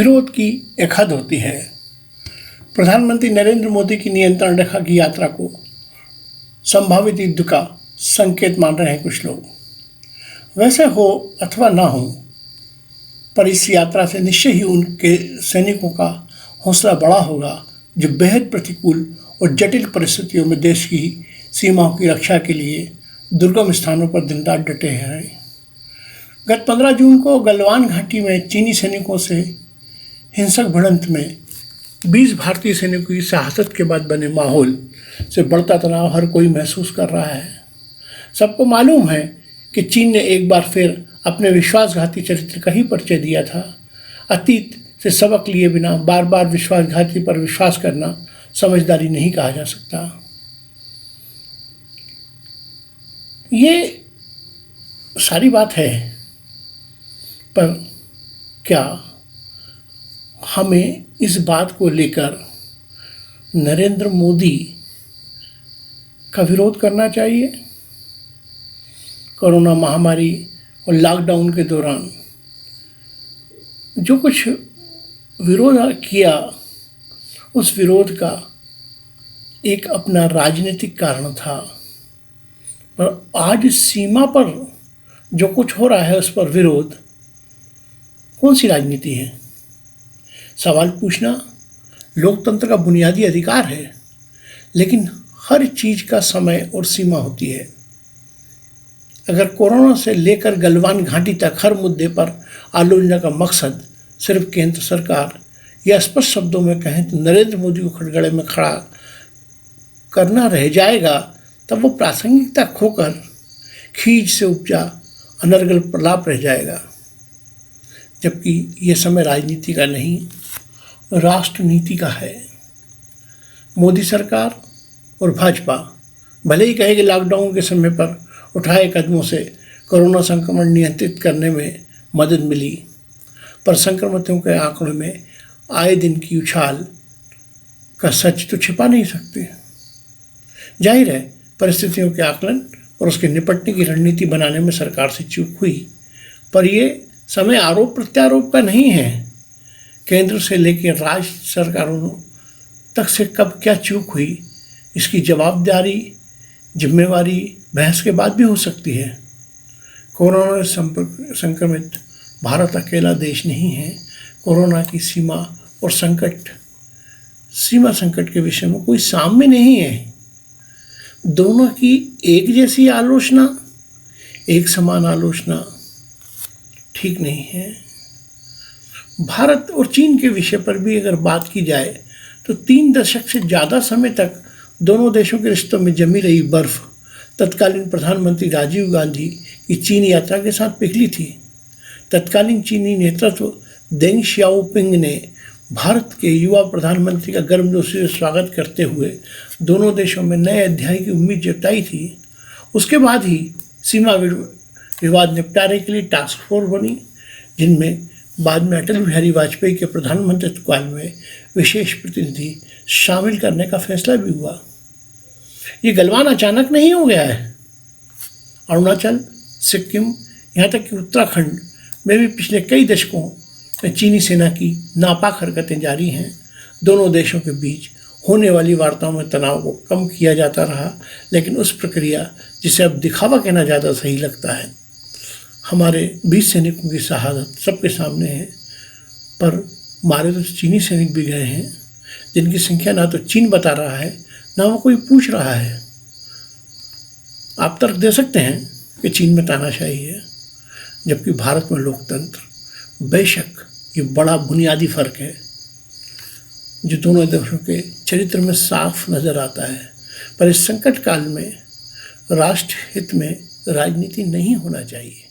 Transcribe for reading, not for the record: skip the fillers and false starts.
विरोध की एक हद होती है। प्रधानमंत्री नरेंद्र मोदी की नियंत्रण रेखा की यात्रा को संभावित युद्ध का संकेत मान रहे हैं कुछ लोग। वैसे हो अथवा ना हो, पर इस यात्रा से निश्चय ही उनके सैनिकों का हौसला बढ़ा होगा, जो बेहद प्रतिकूल और जटिल परिस्थितियों में देश की सीमाओं की रक्षा के लिए दुर्गम स्थानों पर दिन रात डटे हैं। गत 15 जून को गलवान घाटी में चीनी सैनिकों से हिंसक भिड़ंत में 20 भारतीय सैनिकों की शहादत के बाद बने माहौल से बढ़ता तनाव हर कोई महसूस कर रहा है। सबको मालूम है कि चीन ने एक बार फिर अपने विश्वासघाती चरित्र का ही परिचय दिया था। अतीत से सबक लिए बिना बार बार विश्वासघाती पर विश्वास करना समझदारी नहीं कहा जा सकता। ये सारी बात है, पर क्या हमें इस बात को लेकर नरेंद्र मोदी का विरोध करना चाहिए? कोरोना महामारी और लॉकडाउन के दौरान जो कुछ विरोध किया, उस विरोध का एक अपना राजनीतिक कारण था, पर आज सीमा पर जो कुछ हो रहा है उस पर विरोध कौन सी राजनीति है? सवाल पूछना लोकतंत्र का बुनियादी अधिकार है, लेकिन हर चीज़ का समय और सीमा होती है। अगर कोरोना से लेकर गलवान घाटी तक हर मुद्दे पर आलोचना का मकसद सिर्फ केंद्र सरकार या स्पष्ट शब्दों में कहें तो नरेंद्र मोदी को खड़गड़े में खड़ा करना रह जाएगा, तब वो प्रासंगिकता खोकर खींच से उपजा अनर्गल प्रलाप रह जाएगा। जबकि ये समय राजनीति का नहीं, राष्ट्रनीति का है। मोदी सरकार और भाजपा भले ही कहे कि लॉकडाउन के समय पर उठाए कदमों से कोरोना संक्रमण नियंत्रित करने में मदद मिली, पर संक्रमितों के आंकड़ों में आए दिन की उछाल का सच तो छिपा नहीं सकते। जाहिर है, परिस्थितियों के आकलन और उसके निपटने की रणनीति बनाने में सरकार से चूक हुई, पर ये समय आरोप प्रत्यारोप का नहीं है। केंद्र से लेकर राज्य सरकारों तक से कब क्या चूक हुई, इसकी जवाबदारी जिम्मेवारी बहस के बाद भी हो सकती है। कोरोना संक्रमित भारत अकेला देश नहीं है। कोरोना की सीमा संकट के विषय में कोई साम्य नहीं है। दोनों की एक जैसी आलोचना, एक समान आलोचना ठीक नहीं है। भारत और चीन के विषय पर भी अगर बात की जाए तो 3 दशक से ज़्यादा समय तक दोनों देशों के रिश्तों में जमी रही बर्फ तत्कालीन प्रधानमंत्री राजीव गांधी की चीन यात्रा के साथ पिघली थी। तत्कालीन चीनी नेतृत्व देंग शियाओपिंग ने भारत के युवा प्रधानमंत्री का गर्मजोशी से स्वागत करते हुए दोनों देशों में नए अध्याय की उम्मीद जताई थी। उसके बाद ही सीमा विवाद निपटारे के लिए टास्क फोर्स बनी, जिनमें बाद में अटल बिहारी वाजपेयी के प्रधानमंत्रित्व काल में विशेष प्रतिनिधि शामिल करने का फैसला भी हुआ। ये गलवान अचानक नहीं हो गया है। अरुणाचल, सिक्किम, यहाँ तक कि उत्तराखंड में भी पिछले कई दशकों में चीनी सेना की नापाक हरकतें जारी हैं। दोनों देशों के बीच होने वाली वार्ताओं में तनाव को कम किया जाता रहा, लेकिन उस प्रक्रिया जिसे अब दिखावा कहना ज़्यादा सही लगता है। हमारे 20 सैनिकों की शहादत सबके सामने है, पर मारे तो चीनी सैनिक भी गए हैं, जिनकी संख्या ना तो चीन बता रहा है, ना वो कोई पूछ रहा है। आप तर्क दे सकते हैं कि चीन में तानाशाही है, जबकि भारत में लोकतंत्र। बेशक ये बड़ा बुनियादी फर्क है जो दोनों देशों के चरित्र में साफ नज़र आता है, पर इस संकट काल में राष्ट्र हित में राजनीति नहीं होना चाहिए।